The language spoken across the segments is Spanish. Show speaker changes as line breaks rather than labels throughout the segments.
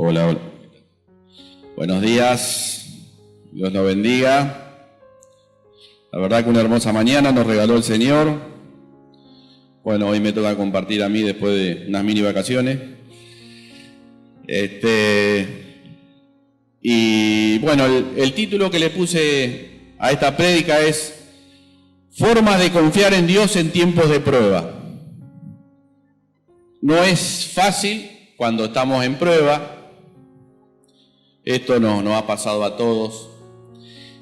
Hola, hola. Buenos días. Dios nos bendiga. La verdad que una hermosa mañana nos regaló el Señor. Bueno, hoy me toca compartir a mí después de unas mini vacaciones. Y bueno, el título que le puse a esta prédica es Formas de confiar en Dios en tiempos de prueba. No es fácil cuando estamos en prueba. Esto nos ha pasado a todos.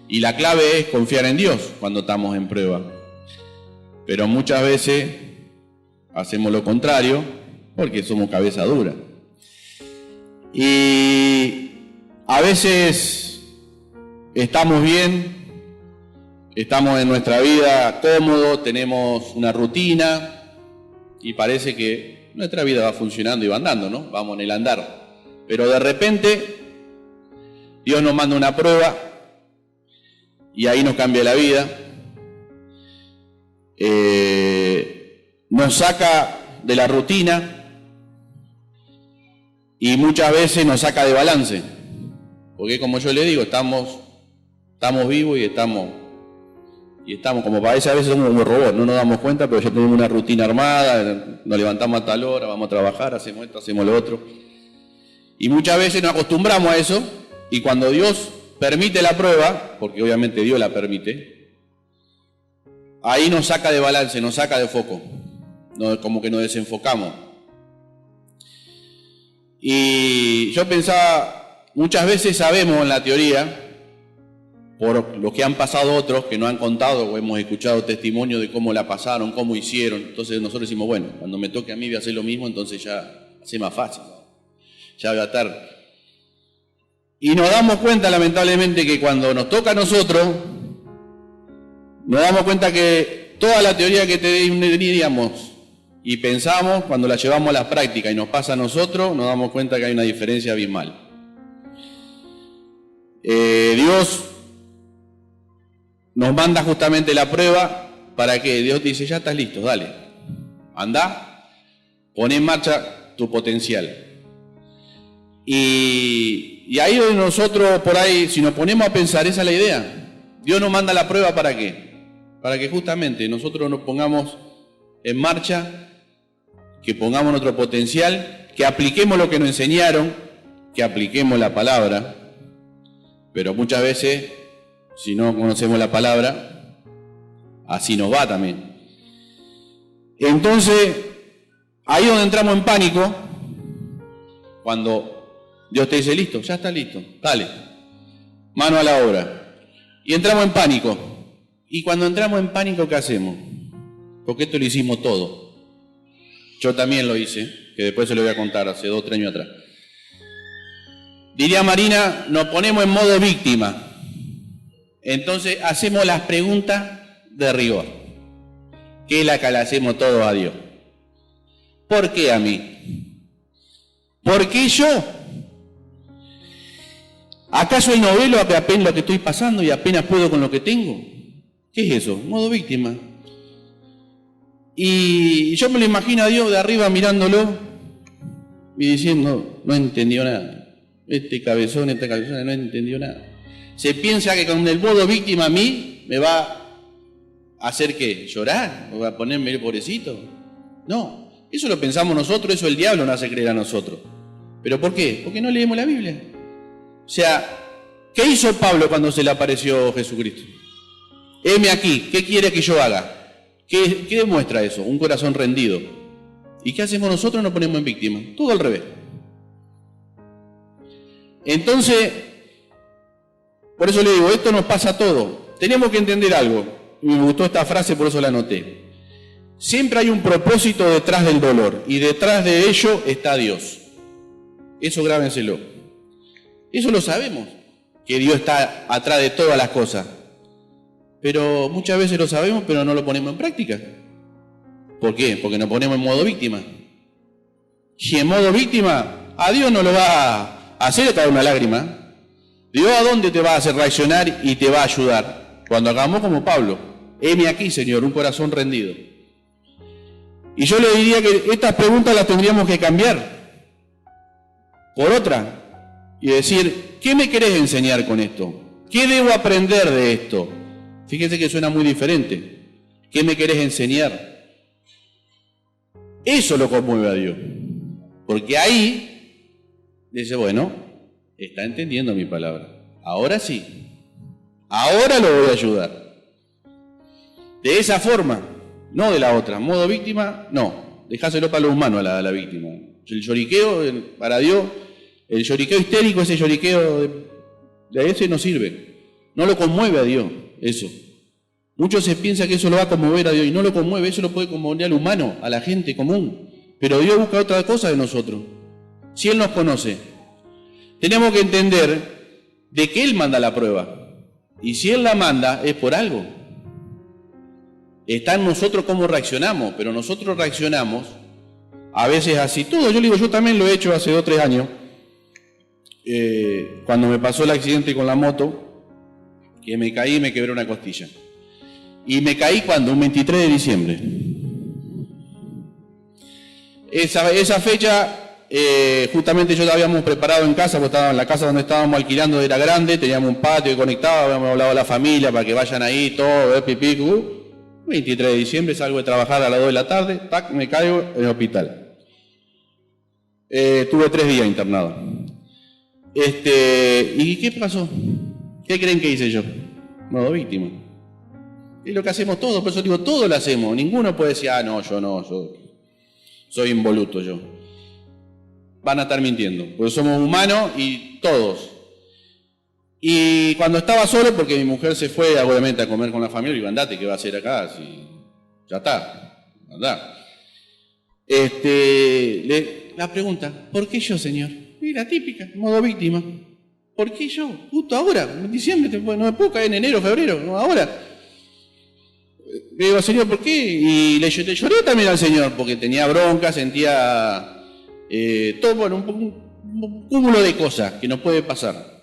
Y la clave es confiar en Dios cuando estamos en prueba. Pero muchas veces hacemos lo contrario porque somos cabeza dura. Y a veces estamos bien, estamos en nuestra vida cómodos, tenemos una rutina y parece que nuestra vida va funcionando y va andando, ¿no? Vamos en el andar. Pero de repente Dios nos manda una prueba y ahí nos cambia la vida. Nos saca de la rutina y muchas veces nos saca de balance. Porque como yo le digo, estamos vivos y estamos como parece a veces somos como robots, no nos damos cuenta, pero ya tenemos una rutina armada, nos levantamos a tal hora, vamos a trabajar, hacemos esto, hacemos lo otro. Y muchas veces nos acostumbramos a eso y cuando Dios permite la prueba, porque obviamente Dios la permite, ahí nos saca de balance, nos saca de foco, como que nos desenfocamos. Y yo pensaba, muchas veces sabemos en la teoría, por lo que han pasado otros que nos han contado o hemos escuchado testimonios de cómo la pasaron, cómo hicieron. Entonces nosotros decimos, bueno, cuando me toque a mí voy a hacer lo mismo, entonces ya hace más fácil, ¿no? Ya voy a estar. Y nos damos cuenta lamentablemente que cuando nos toca a nosotros, nos damos cuenta que toda la teoría que teníamos y pensamos, cuando la llevamos a la práctica y nos pasa a nosotros, nos damos cuenta que hay una diferencia abismal. Dios nos manda justamente la prueba para que Dios dice, ya estás listo, dale, anda, pon en marcha tu potencial. Y ahí donde nosotros por ahí, si nos ponemos a pensar, esa es la idea. Dios nos manda la prueba ¿para qué? Para que justamente nosotros nos pongamos en marcha, que pongamos nuestro potencial, que apliquemos lo que nos enseñaron, que apliquemos la palabra. Pero muchas veces, si no conocemos la palabra, así nos va también. Entonces, ahí donde entramos en pánico, cuando Dios te dice, listo, ya está listo, dale, mano a la obra. Y entramos en pánico. Y cuando entramos en pánico, ¿qué hacemos? Porque esto lo hicimos todo. Yo también lo hice, que después se lo voy a contar, hace 2 o 3 años atrás. Diría Marina, nos ponemos en modo víctima. Entonces hacemos las preguntas de rigor, que es la que le hacemos todos a Dios. ¿Por qué a mí? ¿Por qué yo? ¿Acaso el novelo que apenas lo que estoy pasando y apenas puedo con lo que tengo? ¿Qué es eso? Modo víctima. Y yo me lo imagino a Dios de arriba mirándolo y diciendo, no entendió nada. Este cabezón no entendió nada. Se piensa que con el modo víctima a mí me va a hacer ¿qué? ¿Llorar? ¿O va a ponerme el pobrecito? No, eso lo pensamos nosotros, eso el diablo nos hace creer a nosotros. ¿Pero por qué? Porque no leemos la Biblia. O sea, ¿qué hizo Pablo cuando se le apareció Jesucristo? Heme aquí, ¿qué quiere que yo haga? ¿Qué demuestra eso? Un corazón rendido. ¿Y qué hacemos nosotros? Nos ponemos en víctima. Todo al revés. Entonces, por eso le digo, esto nos pasa a todos. Tenemos que entender algo. Me gustó esta frase, por eso la anoté. Siempre hay un propósito detrás del dolor y detrás de ello está Dios. Eso grábenselo. Eso lo sabemos, que Dios está atrás de todas las cosas. Pero muchas veces lo sabemos, pero no lo ponemos en práctica. ¿Por qué? Porque nos ponemos en modo víctima. Si en modo víctima, a Dios no lo va a hacer caer una lágrima. Dios a dónde te va a hacer reaccionar y te va a ayudar. Cuando hagamos como Pablo, heme aquí, Señor, un corazón rendido. Y yo le diría que estas preguntas las tendríamos que cambiar por otra. y decir, ¿qué me querés enseñar con esto? ¿Qué debo aprender de esto? Fíjense que suena muy diferente. ¿Qué me querés enseñar? Eso lo conmueve a Dios. Porque ahí dice, bueno, está entendiendo mi palabra. Ahora sí. Ahora lo voy a ayudar. De esa forma, no de la otra. Modo víctima, no. Dejáselo para los humanos a la víctima. El lloriqueo, para Dios, el lloriqueo histérico, ese lloriqueo de ese no sirve. No lo conmueve a Dios, eso. Muchos se piensan que eso lo va a conmover a Dios y no lo conmueve, eso lo puede conmover al humano, a la gente común. Pero Dios busca otra cosa de nosotros. Si Él nos conoce, tenemos que entender de que Él manda la prueba. Y si Él la manda, es por algo. Está en nosotros cómo reaccionamos, pero nosotros reaccionamos a veces así. Todo, yo digo, yo también lo he hecho hace 2 o 3 años, cuando me pasó el accidente con la moto, que me caí y me quebré una costilla. Y me caí cuando, un 23 de diciembre. Esa fecha, justamente yo la habíamos preparado en casa, porque estaba en la casa donde estábamos alquilando, era grande, teníamos un patio que conectaba, habíamos hablado a la familia para que vayan ahí, todo, pipí, 23 de diciembre, salgo de trabajar a las 2 de la tarde, tac, me caigo en el hospital. Tuve 3 días internado. ¿Y qué pasó? ¿Qué creen que hice yo? Modo víctima. Es lo que hacemos todos, por eso digo, todos lo hacemos. Ninguno puede decir, no, yo soy involuto yo. Van a estar mintiendo, porque somos humanos y todos. Y cuando estaba solo, porque mi mujer se fue obviamente a comer con la familia, digo, andate, ¿qué va a hacer acá? Si ya está, andá. La pregunta, ¿por qué yo, Señor? Y la típica, modo víctima. ¿Por qué yo? Justo ahora, en diciembre, no me puedo caer en enero, febrero, no ahora. Le digo, Señor, ¿por qué? Y le lloré también al Señor, porque tenía bronca, sentía todo, bueno, un cúmulo de cosas que nos puede pasar.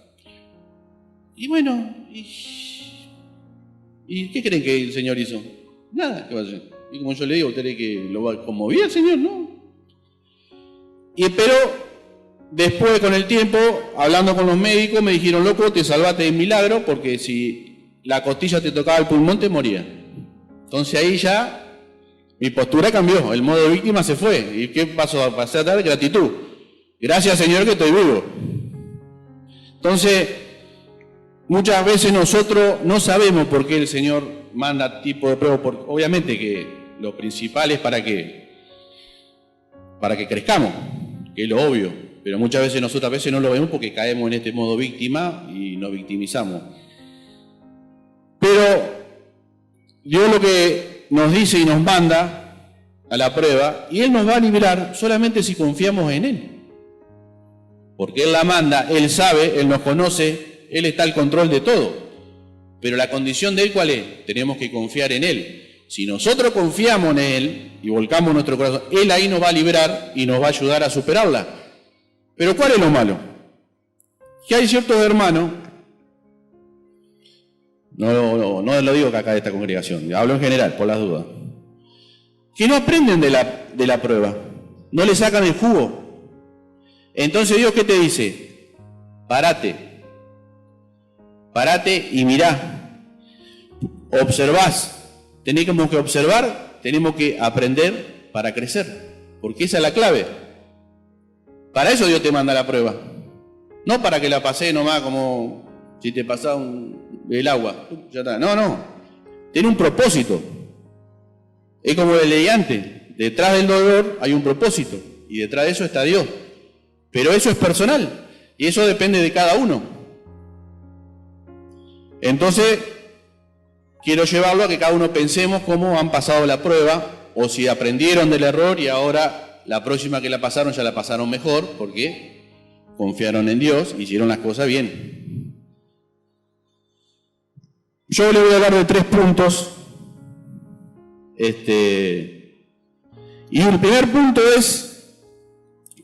Y bueno, ¿y qué creen que el Señor hizo? Nada, ¿qué va a hacer? Y como yo le digo, ¿usted cree que lo va a conmover el Señor? No. Pero después, con el tiempo, hablando con los médicos, me dijeron, loco, te salvaste de milagro, porque si la costilla te tocaba el pulmón, te moría. Entonces ahí ya mi postura cambió, el modo de víctima se fue. ¿Y qué pasó? Pasé a dar gratitud. Gracias, Señor, que estoy vivo. Entonces, muchas veces nosotros no sabemos por qué el Señor manda tipo de pruebas. Obviamente que lo principal es para que crezcamos, que es lo obvio. Pero muchas veces nosotros a veces no lo vemos porque caemos en este modo víctima y nos victimizamos. Pero Dios lo que nos dice y nos manda a la prueba, y Él nos va a liberar solamente si confiamos en Él. Porque Él la manda, Él sabe, Él nos conoce, Él está al control de todo. Pero la condición de Él, ¿cuál es? Tenemos que confiar en Él. Si nosotros confiamos en Él y volcamos nuestro corazón, Él ahí nos va a liberar y nos va a ayudar a superarla. Pero ¿cuál es lo malo? Que hay ciertos hermanos, no lo digo que acá de esta congregación, hablo en general, por las dudas, que no aprenden de la prueba, no le sacan el jugo. Entonces Dios, ¿qué te dice? Parate y mirá, observás, tenemos que observar, tenemos que aprender para crecer, porque esa es la clave. Para eso Dios te manda la prueba, no para que la pases nomás como si te pasaba el agua, ya está. No, tiene un propósito. Es como le leí antes, detrás del dolor hay un propósito y detrás de eso está Dios. Pero eso es personal y eso depende de cada uno. Entonces, quiero llevarlo a que cada uno pensemos cómo han pasado la prueba o si aprendieron del error y ahora la próxima que la pasaron ya la pasaron mejor porque confiaron en Dios, hicieron las cosas bien. Yo le voy a hablar de 3 puntos. Y el primer punto es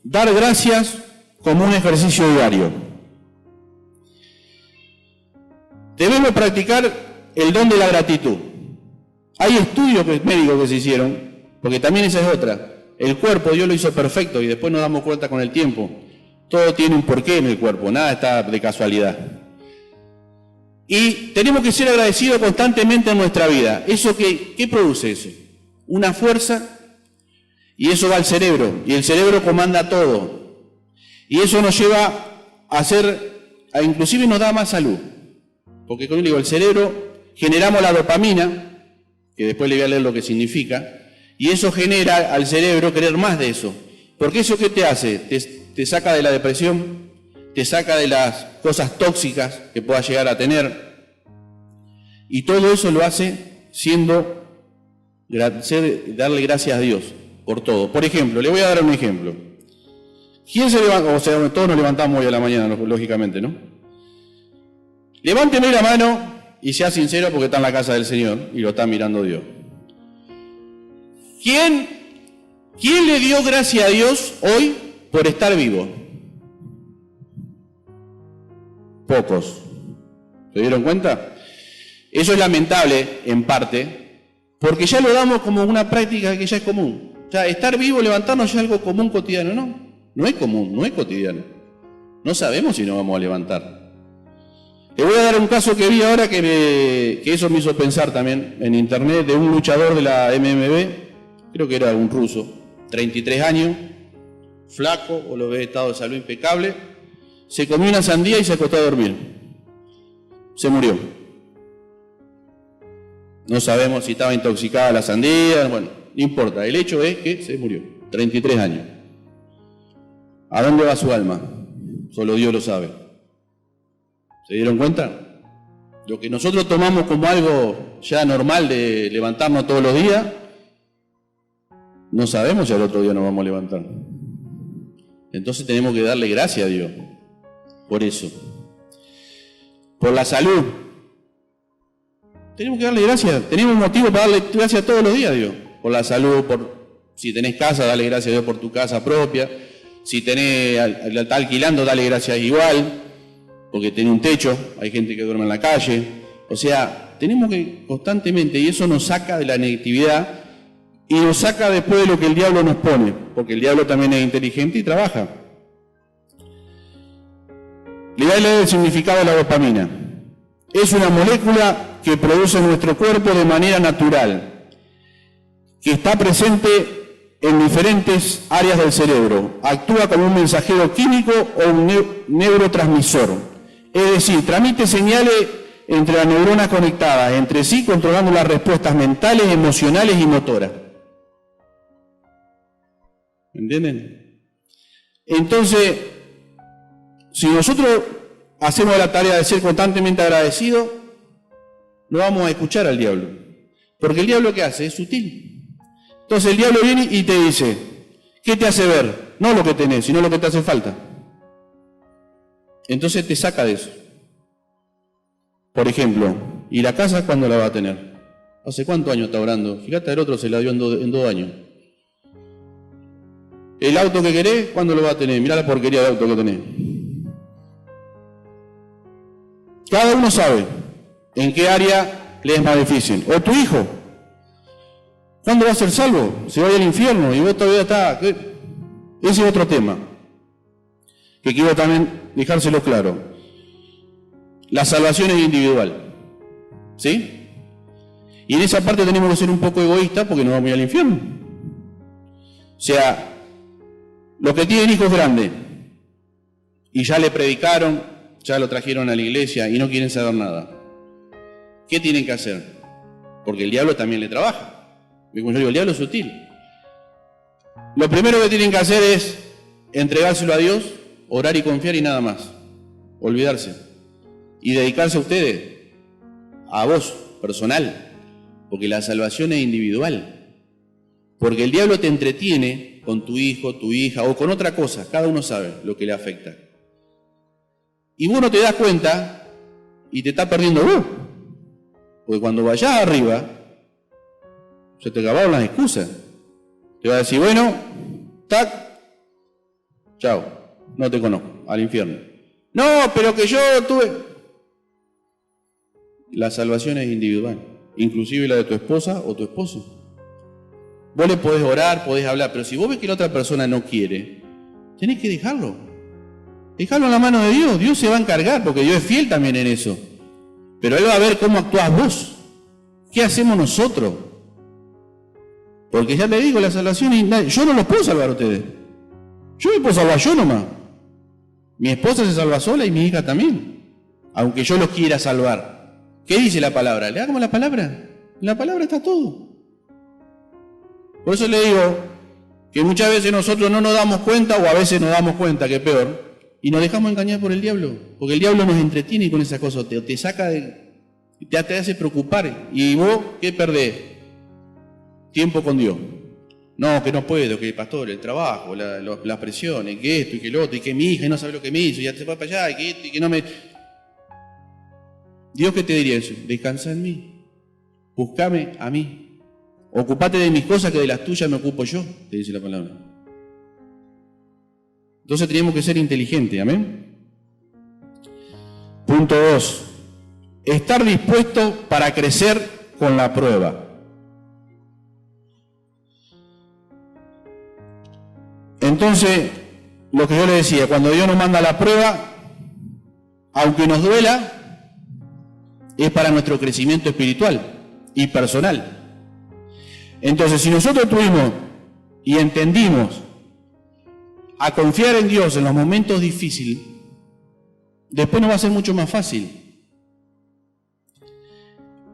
dar gracias como un ejercicio diario. Debemos practicar el don de la gratitud. Hay estudios médicos que se hicieron, porque también esa es otra. El cuerpo Dios lo hizo perfecto y después nos damos cuenta con el tiempo. Todo tiene un porqué en el cuerpo, nada está de casualidad. Y tenemos que ser agradecidos constantemente en nuestra vida. ¿Qué produce eso? Una fuerza, y eso va al cerebro, y el cerebro comanda todo. Y eso nos lleva inclusive nos da más salud. Porque como digo, el cerebro, generamos la dopamina, que después le voy a leer lo que significa, y eso genera al cerebro querer más de eso. Porque eso ¿qué te hace? Te saca de la depresión, te saca de las cosas tóxicas que puedas llegar a tener. Y todo eso lo hace darle gracias a Dios por todo. Por ejemplo, le voy a dar un ejemplo. ¿Quién se levanta? O sea, todos nos levantamos hoy a la mañana, lógicamente, ¿no? Levánteme la mano y sea sincero porque está en la casa del Señor y lo está mirando Dios. ¿Quién le dio gracias a Dios hoy por estar vivo? Pocos. ¿Se dieron cuenta? Eso es lamentable, en parte, porque ya lo damos como una práctica que ya es común. O sea, estar vivo, levantarnos ya es algo común, cotidiano. No es común, no es cotidiano. No sabemos si nos vamos a levantar. Le voy a dar un caso que vi ahora que eso me hizo pensar también en internet, de un luchador de la MMB, creo que era un ruso, 33 años, flaco, o lo ve, estado de salud impecable, se comió una sandía y se acostó a dormir. Se murió. No sabemos si estaba intoxicada la sandía, bueno, no importa, el hecho es que se murió, 33 años. ¿A dónde va su alma? Solo Dios lo sabe. ¿Se dieron cuenta? Lo que nosotros tomamos como algo ya normal de levantarnos todos los días, no sabemos si al otro día nos vamos a levantar. Entonces tenemos que darle gracias a Dios por eso. Por la salud. Tenemos que darle gracias. Tenemos motivo para darle gracias todos los días a Dios. Por la salud, si tenés casa, dale gracias a Dios por tu casa propia. Si la está alquilando, dale gracias igual. Porque tiene un techo, hay gente que duerme en la calle. O sea, tenemos que constantemente, y eso nos saca de la negatividad y nos saca después de lo que el diablo nos pone, porque el diablo también es inteligente y trabaja. Le voy a leer el significado de la dopamina. Es una molécula que produce nuestro cuerpo de manera natural, que está presente en diferentes áreas del cerebro. Actúa como un mensajero químico o un neurotransmisor. Es decir, transmite señales entre las neuronas conectadas entre sí, controlando las respuestas mentales, emocionales y motoras. ¿Entienden? Entonces, si nosotros hacemos la tarea de ser constantemente agradecidos, no vamos a escuchar al diablo. Porque el diablo, ¿qué hace? Es sutil. Entonces el diablo viene y te dice, ¿qué te hace ver? No lo que tenés, sino lo que te hace falta. Entonces te saca de eso. Por ejemplo, ¿y la casa cuándo la va a tener? ¿Hace cuántos años está orando? Fíjate, el otro se la dio en 2 años. ¿El auto que querés, cuándo lo va a tener? Mirá la porquería de auto que tenés. Cada uno sabe en qué área le es más difícil. O tu hijo. ¿Cuándo va a ser salvo? Se va a ir al infierno y vos todavía estás. Ese es otro tema que quiero también dejárselo claro. La salvación es individual. ¿Sí? Y en esa parte tenemos que ser un poco egoístas porque nos vamos a ir al infierno. O sea, los que tienen hijos grandes y ya le predicaron, ya lo trajeron a la iglesia y no quieren saber nada, ¿qué tienen que hacer? Porque el diablo también le trabaja. Como yo digo, el diablo es sutil. Lo primero que tienen que hacer es entregárselo a Dios, orar y confiar y nada más. Olvidarse. Y dedicarse a ustedes, a vos, personal. Porque la salvación es individual. Porque el diablo te entretiene con tu hijo, tu hija o con otra cosa. Cada uno sabe lo que le afecta. Y vos no te das cuenta y te estás perdiendo vos. Porque cuando vayas arriba, se te acabaron las excusas. Te va a decir, bueno, tac, chao, no te conozco, al infierno. No, pero que yo tuve... La salvación es individual, inclusive la de tu esposa o tu esposo. Vos le podés orar, podés hablar, pero si vos ves que la otra persona no quiere, tenés que dejarlo. Dejalo en la mano de Dios. Dios se va a encargar, porque Dios es fiel también en eso. Pero Él va a ver cómo actuás vos. ¿Qué hacemos nosotros? Porque ya le digo, la salvación, yo no los puedo salvar a ustedes. Yo me puedo salvar yo nomás. Mi esposa se salva sola y mi hija también. Aunque yo los quiera salvar. ¿Qué dice la palabra? ¿Le hagamos la palabra? En la palabra está todo. Por eso le digo que muchas veces nosotros no nos damos cuenta, o a veces nos damos cuenta, que es peor, y nos dejamos engañar por el diablo. Porque el diablo nos entretiene con esas cosas, te saca te hace preocupar. ¿Y vos qué perdés? Tiempo con Dios. No, que no puedo, que el pastor, el trabajo, las presiones, que esto y que lo otro, y que mi hija no sabe lo que me hizo, y ya se va para allá, y que esto y que no me... Dios, ¿qué te diría eso? Descansa en mí. Búscame a mí. Ocupate de mis cosas, que de las tuyas me ocupo yo, te dice la palabra. Entonces tenemos que ser inteligentes, amén. Punto 2. Estar dispuesto para crecer con la prueba. Entonces, lo que yo le decía, cuando Dios nos manda la prueba, aunque nos duela, es para nuestro crecimiento espiritual y personal. Entonces, si nosotros tuvimos y entendimos a confiar en Dios en los momentos difíciles, después nos va a ser mucho más fácil.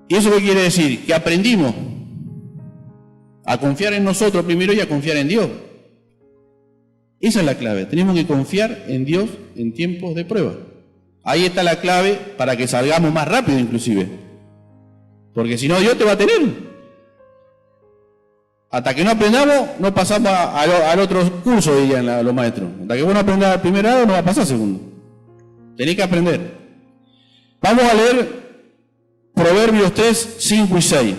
¿Y eso qué quiere decir? Que aprendimos a confiar en nosotros primero y a confiar en Dios. Esa es la clave. Tenemos que confiar en Dios en tiempos de prueba. Ahí está la clave para que salgamos más rápido inclusive. Porque si no, Dios te va a tener. Hasta que no aprendamos, no pasamos al otro curso, dirían los maestros. Hasta que vos no aprendas el primer grado, no va a pasar segundo. Tenés que aprender. Vamos a leer Proverbios 3, 5 y 6.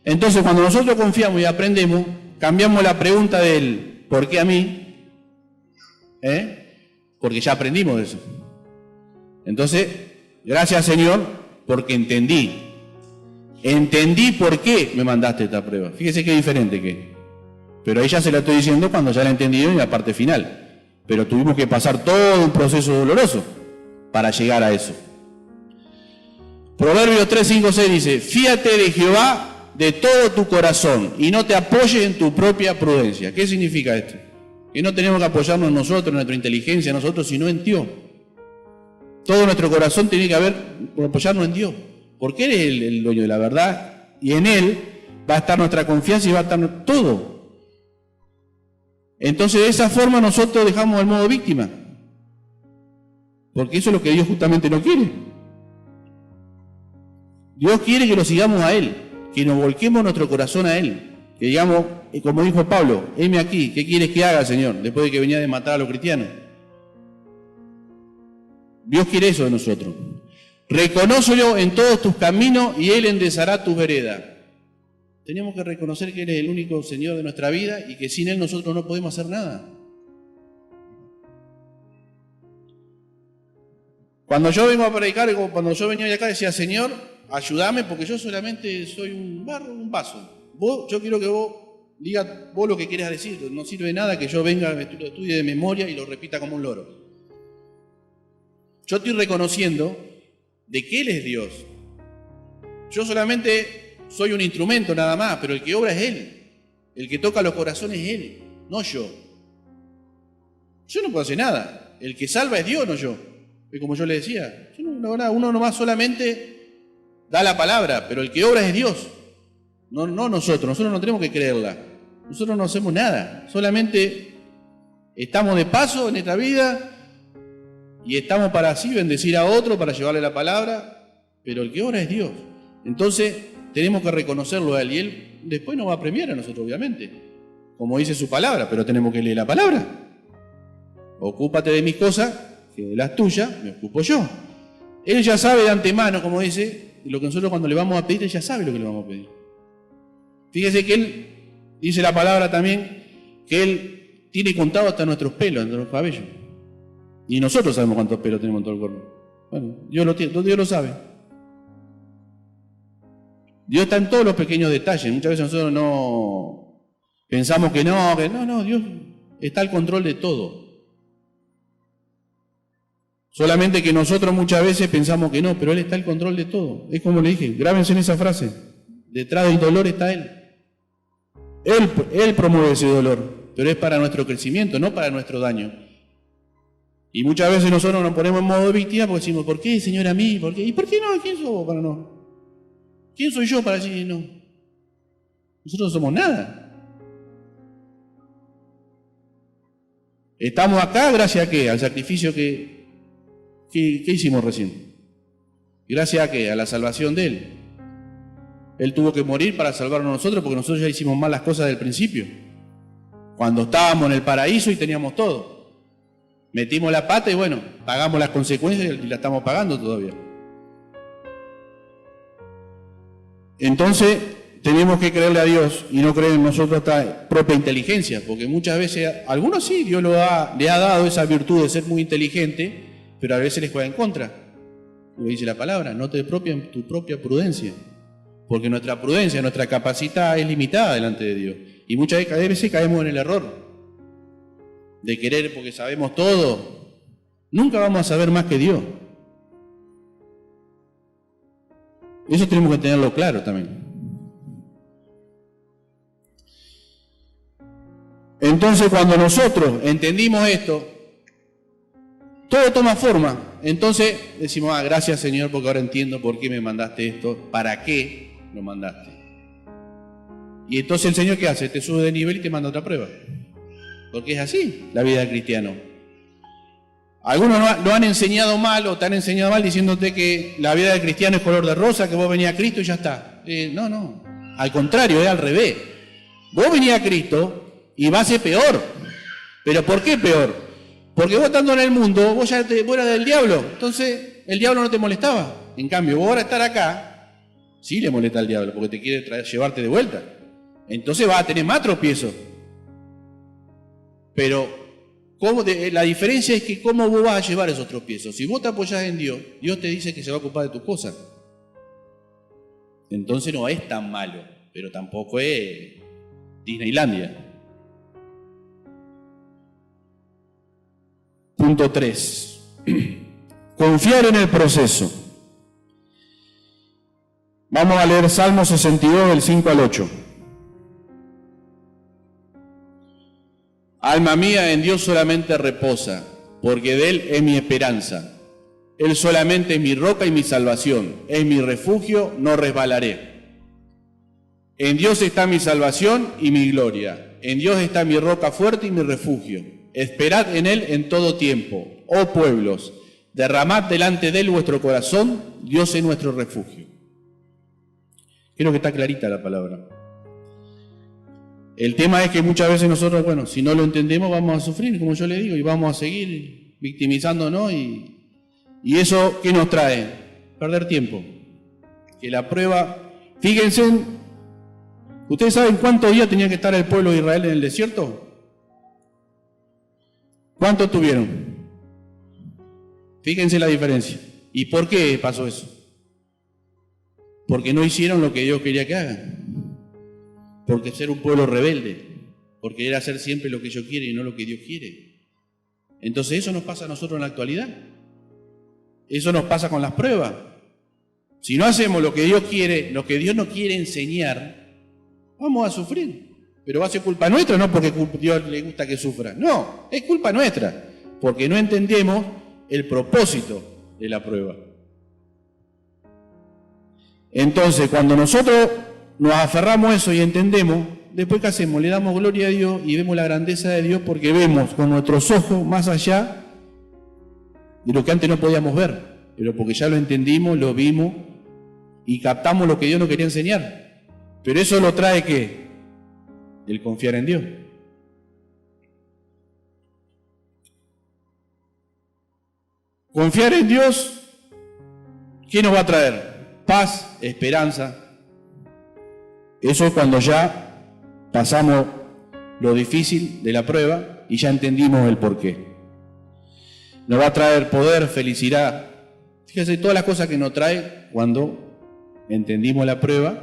Entonces, cuando nosotros confiamos y aprendemos, cambiamos la pregunta del ¿por qué a mí? Porque ya aprendimos de eso. Entonces, gracias Señor, porque entendí. Entendí por qué me mandaste esta prueba. Fíjese qué diferente que es. Pero ahí ya se la estoy diciendo cuando ya la he entendido en la parte final. Pero tuvimos que pasar todo un proceso doloroso para llegar a eso. Proverbios 3, 5, 6 dice: fíate de Jehová de todo tu corazón y no te apoyes en tu propia prudencia. ¿Qué significa esto? Que no tenemos que apoyarnos en nosotros, en nuestra inteligencia, en nosotros, sino en Dios. Todo nuestro corazón tiene que apoyarnos en Dios. Porque Él es el dueño de la verdad y en Él va a estar nuestra confianza y va a estar todo. Entonces de esa forma nosotros dejamos el modo víctima. Porque eso es lo que Dios justamente no quiere. Dios quiere que lo sigamos a Él, que nos volquemos nuestro corazón a Él. Que digamos, como dijo Pablo, heme aquí, ¿qué quieres que haga, Señor? Después de que venía de matar a los cristianos. Dios quiere eso de nosotros. Reconócelo en todos tus caminos y Él enderezará tus veredas. Tenemos que reconocer que Él es el único Señor de nuestra vida y que sin Él nosotros no podemos hacer nada. Cuando yo vengo a predicar, cuando yo venía acá decía: Señor, ayúdame porque yo solamente soy un barro, un vaso. Yo quiero que vos digas vos lo que quieras decir. No sirve de nada que yo venga, lo estudie de memoria y lo repita como un loro. Yo estoy reconociendo de que Él es Dios. Yo solamente soy un instrumento nada más, pero el que obra es Él. El que toca los corazones es Él, no yo. Yo no puedo hacer nada. El que salva es Dios, no yo. Y como yo le decía, uno nomás solamente da la palabra, pero el que obra es Dios. No nosotros no tenemos que creerla. Nosotros no hacemos nada. Solamente estamos de paso en esta vida y estamos para así bendecir a otro, para llevarle la palabra, pero el que obra es Dios. Entonces tenemos que reconocerlo a Él y Él después nos va a premiar a nosotros, obviamente, como dice su palabra, pero tenemos que leer la palabra. Ocúpate de mis cosas, que de las tuyas me ocupo yo. Él ya sabe de antemano, como dice, lo que nosotros cuando le vamos a pedir, Él ya sabe lo que le vamos a pedir. Fíjese que Él dice la palabra también, que Él tiene contado hasta nuestros pelos, hasta nuestros cabellos. Y nosotros sabemos cuántos pelos tenemos en todo el cuerpo. Bueno, Dios lo sabe. Dios está en todos los pequeños detalles. Muchas veces nosotros no pensamos que no, Dios está al control de todo. Solamente que nosotros muchas veces pensamos que no, pero Él está al control de todo. Es como le dije, grábense en esa frase. Detrás del dolor está Él. Él promueve ese dolor, pero es para nuestro crecimiento, no para nuestro daño. Y muchas veces nosotros nos ponemos en modo de víctima porque decimos, ¿por qué, Señor, a mí? ¿Por qué? ¿Y por qué no? ¿Quién sos vos para no? ¿Quién soy yo para decir no? Nosotros no somos nada. Estamos acá gracias a qué? Al sacrificio que hicimos recién. ¿Gracias a qué? A la salvación de Él. Él tuvo que morir para salvarnos a nosotros porque nosotros ya hicimos mal las cosas del principio. Cuando estábamos en el paraíso y teníamos todo. Metimos la pata y bueno, pagamos las consecuencias y la estamos pagando todavía. Entonces, tenemos que creerle a Dios y no creer en nosotros esta propia inteligencia, porque muchas veces, algunos sí, Dios le ha dado esa virtud de ser muy inteligente, pero a veces les juega en contra. Lo dice la palabra, no te apropies tu propia prudencia, porque nuestra prudencia, nuestra capacidad es limitada delante de Dios. Y muchas veces caemos en el error de querer porque sabemos todo. Nunca vamos a saber más que Dios. Eso tenemos que tenerlo claro también. Entonces, cuando nosotros entendimos esto, todo toma forma. Entonces decimos, gracias Señor, porque ahora entiendo por qué me mandaste esto, para qué lo mandaste. Y entonces el Señor, ¿qué hace? Te sube de nivel y te manda otra prueba. Porque es así la vida del cristiano. Algunos lo han enseñado mal o te han enseñado mal diciéndote que la vida del cristiano es color de rosa, que vos venís a Cristo y ya está. No. Al contrario, es al revés. Vos venís a Cristo y va a ser peor. ¿Pero por qué peor? Porque vos estando en el mundo, vos eras del diablo. Entonces, el diablo no te molestaba. En cambio, vos ahora estar acá, sí le molesta al diablo, porque te quiere llevarte de vuelta. Entonces vas a tener más tropiezos. Pero la diferencia es que cómo vos vas a llevar esos tropiezos. Si vos te apoyás en Dios, Dios te dice que se va a ocupar de tus cosas. Entonces no es tan malo, pero tampoco es Disneylandia. Punto 3. Confiar en el proceso. Vamos a leer Salmo 62 del 5 al 8. Alma mía, en Dios solamente reposa, porque de Él es mi esperanza. Él solamente es mi roca y mi salvación, es mi refugio, no resbalaré. En Dios está mi salvación y mi gloria. En Dios está mi roca fuerte y mi refugio. Esperad en Él en todo tiempo. Oh pueblos, derramad delante de Él vuestro corazón, Dios es nuestro refugio. Creo que está clarita la palabra. El tema es que muchas veces nosotros, si no lo entendemos, vamos a sufrir, como yo le digo, y vamos a seguir victimizándonos. Y eso, ¿qué nos trae? Perder tiempo. Que la prueba, fíjense, ¿ustedes saben cuántos días tenía que estar el pueblo de Israel en el desierto? ¿Cuántos tuvieron? Fíjense la diferencia. ¿Y por qué pasó eso? Porque no hicieron lo que Dios quería que hagan. Porque ser un pueblo rebelde, porque querer hacer siempre lo que yo quiero y no lo que Dios quiere. Entonces eso nos pasa a nosotros en la actualidad. Eso nos pasa con las pruebas. Si no hacemos lo que Dios quiere, lo que Dios nos quiere enseñar, vamos a sufrir. Pero va a ser culpa nuestra, no porque a Dios le gusta que sufra. No, es culpa nuestra, porque no entendemos el propósito de la prueba. Entonces, cuando nosotros nos aferramos a eso y entendemos, después ¿qué hacemos? Le damos gloria a Dios y vemos la grandeza de Dios porque vemos con nuestros ojos más allá de lo que antes no podíamos ver, pero porque ya lo entendimos, lo vimos y captamos lo que Dios nos quería enseñar. Pero eso lo trae ¿qué? El confiar en Dios. Confiar en Dios, ¿qué nos va a traer? Paz, esperanza. Eso es cuando ya pasamos lo difícil de la prueba y ya entendimos el porqué. Nos va a traer poder, felicidad. Fíjense todas las cosas que nos trae cuando entendimos la prueba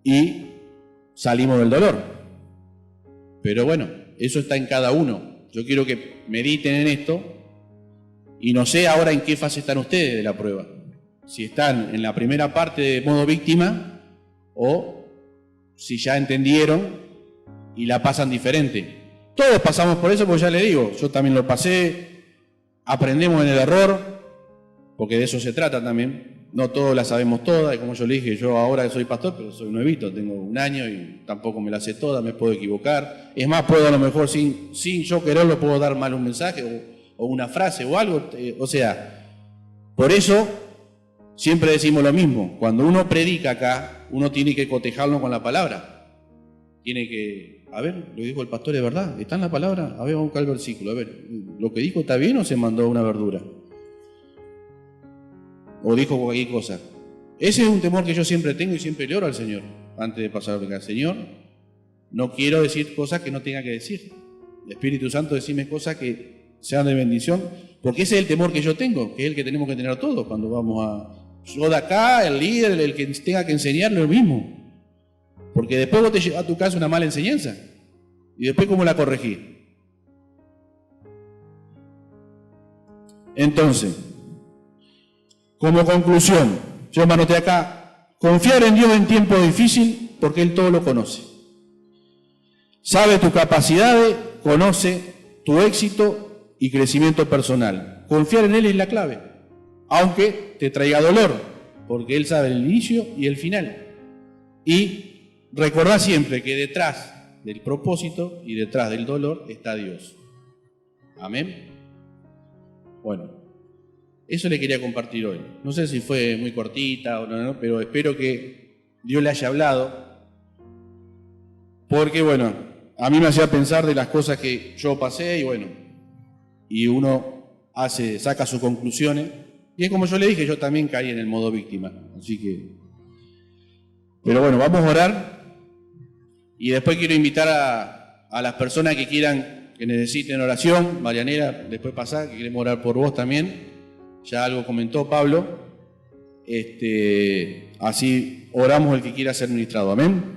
y salimos del dolor. Pero bueno, eso está en cada uno. Yo quiero que mediten en esto Y no sé ahora en qué fase están ustedes de la prueba. Si están en la primera parte de modo víctima o si ya entendieron y la pasan diferente. Todos pasamos por eso, porque ya le digo, yo también lo pasé, aprendemos en el error, porque de eso se trata también. No todos la sabemos todas, y como yo le dije, yo ahora soy pastor, pero soy nuevito, tengo 1 año y tampoco me la sé toda, me puedo equivocar. Es más, puedo a lo mejor sin yo quererlo, puedo dar mal un mensaje o una frase o algo. O sea, por eso siempre decimos lo mismo. Cuando uno predica acá, uno tiene que cotejarlo con la palabra. Tiene que, a ver, lo que dijo el pastor es verdad, ¿está en la palabra? A ver, vamos a buscar el versículo, a ver, ¿lo que dijo está bien o se mandó una verdura? O dijo cualquier cosa. Ese es un temor que yo siempre tengo y siempre le oro al Señor antes de pasar a predicar. Señor, no quiero decir cosas que no tenga que decir. El Espíritu Santo, decime cosas que sean de bendición, porque ese es el temor que yo tengo, que es el que tenemos que tener todos cuando vamos a... Yo de acá, el líder, el que tenga que enseñarle lo mismo. Porque después vos te llevas a tu casa una mala enseñanza. Y después, ¿cómo la corregís? Entonces, como conclusión, yo me anoté acá, confiar en Dios en tiempo difícil porque Él todo lo conoce. Sabe tus capacidades, conoce tu éxito y crecimiento personal. Confiar en Él es la clave, aunque te traiga dolor, porque Él sabe el inicio y el final. Y recordá siempre que detrás del propósito y detrás del dolor está Dios. Amén. Bueno. Eso le quería compartir hoy. No sé si fue muy cortita o no, pero espero que Dios le haya hablado. Porque, bueno, a mí me hacía pensar de las cosas que yo pasé y, bueno, y uno saca sus conclusiones. Y es como yo le dije, yo también caí en el modo víctima. Así que... Pero bueno, vamos a orar. Y después quiero invitar a las personas que quieran, que necesiten oración. Marianela, después pasá, que queremos orar por vos también. Ya algo comentó Pablo, así oramos el que quiera ser ministrado. Amén.